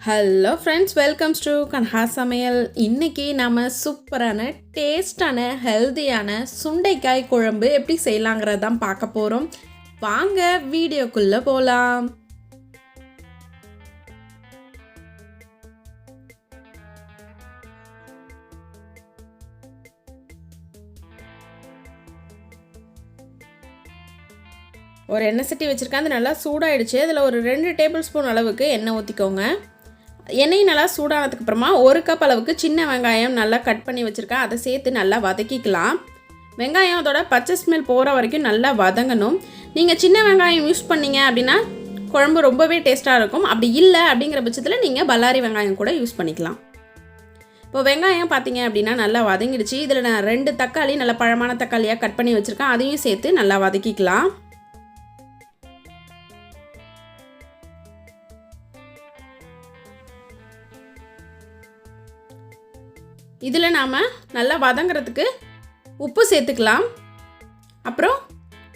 Hello friends, welcomes to Kanaka சமையல். இன்றைக்கி நம்ம சூப்பரான டேஸ்டான ஹெல்த்தியான சுண்டைக்காய் குழம்பு எப்படி செய்யலாங்கிறது தான் பார்க்க போகிறோம். வாங்க வீடியோக்குள்ளே போகலாம். ஒரு எண்ணெய் சட்டி வச்சுருக்கேன். அது நல்லா சூடாகிடுச்சு. அதில் ஒரு 2 டேபிள் ஸ்பூன் அளவுக்கு எண்ணெய் ஊற்றிக்கோங்க. எண்ணெய் நல்லா சூடானதுக்கு அப்புறமா 1 கப் அளவுக்கு சின்ன வெங்காயம் நல்லா கட் பண்ணி வச்சுருக்கேன். அதை சேர்த்து நல்லா வதக்கிக்கலாம். வெங்காயம் அதோட பச்சை ஸ்மெல் போகிற வரைக்கும் நல்லா வதங்கணும். நீங்கள் சின்ன வெங்காயம் யூஸ் பண்ணிங்க அப்படின்னா குழம்பு ரொம்பவே டேஸ்ட்டாக இருக்கும். அப்படி இல்லை அப்படிங்கிற பட்சத்தில் நீங்கள் பல்லாரி வெங்காயம் கூட யூஸ் பண்ணிக்கலாம். இப்போ வெங்காயம் பார்த்தீங்க அப்படின்னா நல்லா வதங்கிடுச்சு. இதில் நான் 2 தக்காளி நல்லா பழமான தக்காளியாக கட் பண்ணி வச்சுருக்கேன். அதையும் சேர்த்து நல்லா வதக்கிக்கலாம். இதில் நாம் நல்லா வதங்கிறதுக்கு உப்பு சேர்த்துக்கலாம். அப்புறம்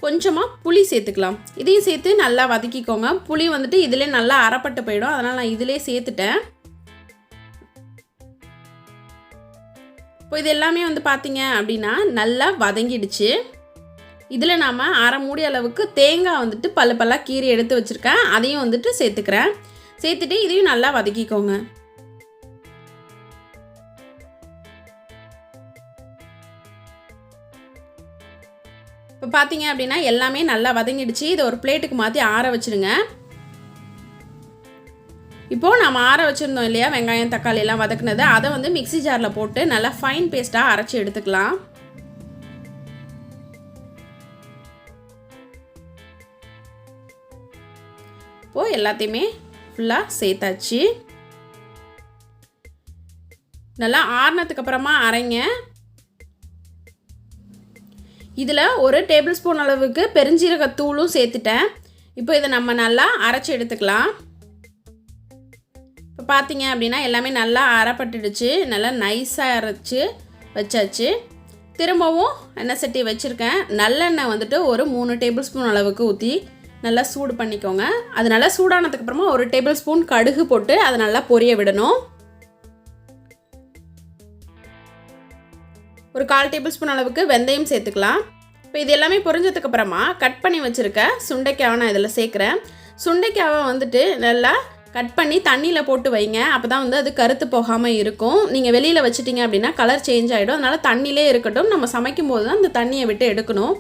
கொஞ்சமாக புளி சேர்த்துக்கலாம். இதையும் சேர்த்து நல்லா வதக்கிக்கோங்க. புளி வந்துட்டு இதிலே நல்லா அரைப்பட்டு போயிடும். அதனால் நான் இதிலே சேர்த்துட்டேன். இப்போ இது எல்லாமே பார்த்தீங்க அப்படின்னா நல்லா வதங்கிடுச்சு. இதில் நாம் அரை மூடி அளவுக்கு தேங்காய் பல்லாக கீறி எடுத்து வச்சுருக்கேன். அதையும் சேர்த்துக்கிறேன். சேர்த்துட்டு இதையும் நல்லா வதக்கிக்கோங்க. இப்போ பார்த்தீங்க அப்படின்னா எல்லாமே நல்லா வதங்கிடுச்சு. இதை ஒரு பிளேட்டுக்கு மாற்றி ஆற வச்சுடுங்க. இப்போது நம்ம ஆற வச்சுருந்தோம் இல்லையா வெங்காயம் தக்காளி எல்லாம் வதக்குனது, அதை மிக்ஸி ஜாரில் போட்டு நல்லா ஃபைன் பேஸ்ட்டாக அரைச்சி எடுத்துக்கலாம். இப்போது எல்லாத்தையுமே ஃபுல்லாக சேர்த்தாச்சு. நல்லா ஆறினதுக்கு அப்புறமா அரைங்க. இதில் ஒரு டேபிள் ஸ்பூன் அளவுக்கு பெருஞ்சீரகத்தூளும் சேர்த்துட்டேன். இப்போ இதை நம்ம நல்லா அரைச்சி எடுத்துக்கலாம். இப்போ பார்த்தீங்க அப்படின்னா எல்லாமே நல்லா அரைப்பட்டுடுச்சு. நல்லா நைஸாக அரைச்சி வச்சாச்சு. திரும்பவும் எண்ணெய் சட்டி வச்சுருக்கேன். நல்லெண்ணெய் ஒரு 3 டேபிள் ஸ்பூன் அளவுக்கு ஊற்றி நல்லா சூடு பண்ணிக்கோங்க. அது நல்லா சூடானதுக்கப்புறமா ஒரு டேபிள் ஸ்பூன் கடுகு போட்டு அதை நல்லா பொரிய விடணும். ஒரு 1/4 டேபிள் ஸ்பூன் அளவுக்கு வெந்தயம் சேர்த்துக்கலாம். இப்போ இது எல்லாமே பொரிஞ்சதுக்கப்புறமா கட் பண்ணி வச்சுருக்க சுண்டைக்காவை நான் இதில் சேர்க்குறேன். சுண்டைக்காவை நல்லா கட் பண்ணி தண்ணியில் போட்டு வைங்க. அப்போ தான் அது கருத்து போகாமல் இருக்கும். நீங்கள் வெளியில் வச்சுட்டிங்க அப்படின்னா கலர் சேஞ்ச் ஆகிடும். அதனால் தண்ணியிலே இருக்கட்டும். நம்ம சமைக்கும் போது தான் அந்த தண்ணியை விட்டு எடுக்கணும்.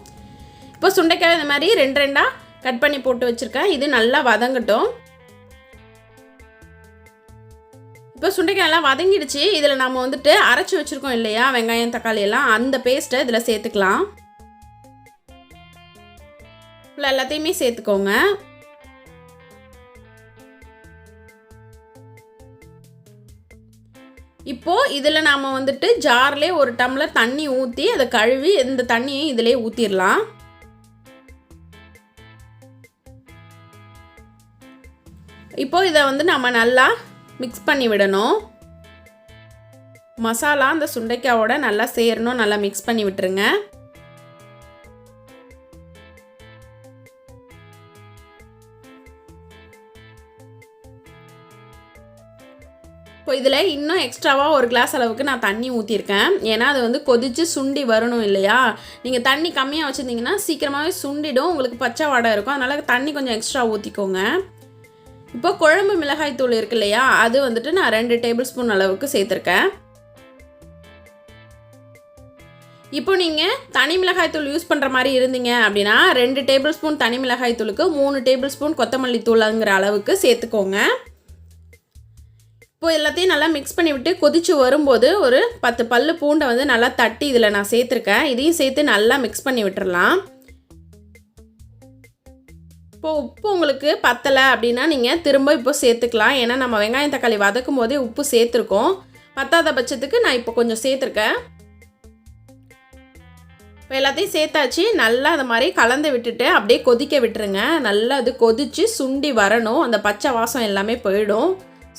இப்போ சுண்டைக்காவை இந்த மாதிரி 2 கட் பண்ணி போட்டு வச்சுருக்கேன். இது நல்லா வதங்கட்டும். இப்போ சுண்டைக்காய் எல்லாம் வதங்கிடுச்சு. இதில் நம்ம அரைச்சி வச்சுருக்கோம் இல்லையா வெங்காயம் தக்காளி எல்லாம், அந்த பேஸ்ட்டை இதில் சேர்த்துக்கலாம். ஃபுல்லாக எல்லாத்தையுமே சேர்த்துக்கோங்க. இப்போது இதில் நாம் ஜார்லேயே ஒரு டம்ளர் தண்ணி ஊற்றி அதை கழுவி இந்த தண்ணியை இதிலே ஊற்றிடலாம். இப்போது இதை நம்ம நல்லா மிக்ஸ் பண்ணி விடணும். மசாலா அந்த சுண்டைக்காயோட நல்லா சேரணும். நல்லா மிக்ஸ் பண்ணி விட்டுருங்க. இப்போ இதில் இன்னும் எக்ஸ்ட்ராவாக ஒரு கிளாஸ் அளவுக்கு நான் தண்ணி ஊற்றிருக்கேன். ஏன்னா அது கொதித்து சுண்டி வரணும் இல்லையா. நீங்கள் தண்ணி கம்மியாக வச்சுருந்தீங்கன்னா சீக்கிரமாகவே சுண்டிடும். உங்களுக்கு பச்சை வாடை இருக்கும். அதனால் தண்ணி கொஞ்சம் எக்ஸ்ட்ரா ஊற்றிக்கோங்க. இப்போ குழம்பு மிளகாய் தூள் இருக்கு இல்லையா, அது நான் 2 டேபிள் ஸ்பூன் அளவுக்கு சேர்த்துருக்கேன். இப்போ நீங்கள் தனி மிளகாய் தூள் யூஸ் பண்ணுற மாதிரி இருந்தீங்க அப்படின்னா 2 டேபிள் ஸ்பூன் தனி மிளகாய் தூளுக்கு 3 டேபிள் ஸ்பூன் கொத்தமல்லி தூளுங்கிற அளவுக்கு சேர்த்துக்கோங்க. இப்போ எல்லாத்தையும் நல்லா மிக்ஸ் பண்ணி விட்டு கொதிச்சு வரும்போது ஒரு 10 பல்லு பூண்டை நல்லா தட்டி இதில் நான் சேர்த்துருக்கேன். இதையும் சேர்த்து நல்லா மிக்ஸ் பண்ணி விட்டுறலாம். இப்போ உப்பு உங்களுக்கு பத்தலை அப்படின்னா நீங்கள் திரும்ப இப்போ சேர்த்துக்கலாம். ஏன்னா நம்ம வெங்காயம் தக்காளி வதக்கும் போதே உப்பு சேர்த்துருக்கோம். பத்தாத பட்சத்துக்கு நான் இப்போ கொஞ்சம் சேர்த்துருக்கேன். இப்போ எல்லாத்தையும் சேர்த்தாச்சு. நல்லா அந்த மாதிரி கலந்து விட்டுட்டு அப்படியே கொதிக்க விட்டுருங்க. நல்லா அது கொதித்து சுண்டி வரணும். அந்த பச்சை வாசம் எல்லாமே போயிடும்.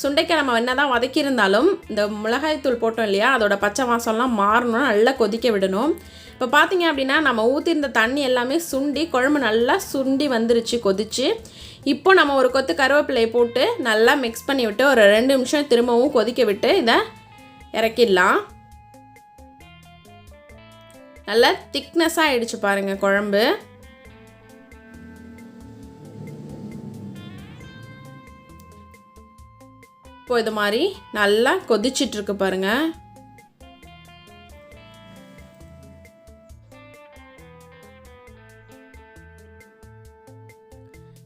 சுண்டைக்காய் நம்ம என்ன தான் வதக்கியிருந்தாலும் இந்த மிளகாய் தூள் போட்டோம் இல்லையா, அதோட பச்சை வாசம்லாம் மாறணும். நல்லா கொதிக்க விடணும். இப்போ பார்த்தீங்க அப்படின்னா நம்ம ஊற்றிருந்த தண்ணி எல்லாமே சுண்டி குழம்பு நல்லா சுண்டி வந்துருச்சு கொதிச்சு. இப்போ நம்ம ஒரு கொத்து கருவேப்பிலையை போட்டு நல்லா மிக்ஸ் பண்ணி விட்டு ஒரு 2 நிமிஷம் திரும்பவும் கொதிக்க விட்டு இதை இறக்கிடலாம். நல்லா திக்னஸாக ஆகிடுச்சு பாருங்கள் குழம்பு. இப்போ இது மாதிரி நல்லா கொதிச்சிட்ருக்கு பாருங்கள்.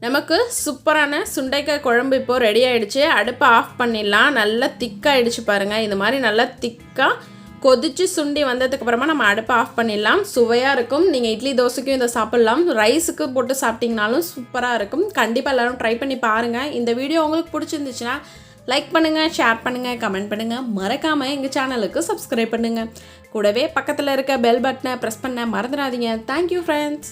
நமக்கு சூப்பரான சுண்டைக்காய் குழம்பு இப்போது ரெடி ஆகிடுச்சு. அடுப்பை ஆஃப் பண்ணிடலாம். நல்லா திக்காகிடுச்சு பாருங்கள். இது மாதிரி நல்லா திக்காக கொதிச்சு சுண்டி வந்ததுக்கப்புறமா நம்ம அடுப்பை ஆஃப் பண்ணிடலாம். சுவையாக இருக்கும். நீங்கள் இட்லி தோசைக்கும் இதை சாப்பிட்லாம். ரைஸுக்கு போட்டு சாப்பிட்டிங்கனாலும் சூப்பராக இருக்கும். கண்டிப்பாக எல்லோரும் ட்ரை பண்ணி பாருங்கள். இந்த வீடியோ உங்களுக்கு பிடிச்சிருந்துச்சுன்னா லைக் பண்ணுங்கள், ஷேர் பண்ணுங்கள், கமெண்ட் பண்ணுங்கள். மறக்காமல் எங்கள் சேனலுக்கு சப்ஸ்கிரைப் பண்ணுங்கள். கூடவே பக்கத்தில் இருக்க பெல் பட்டனை ப்ரெஸ் பண்ண மறந்துடாதீங்க. Thank you friends.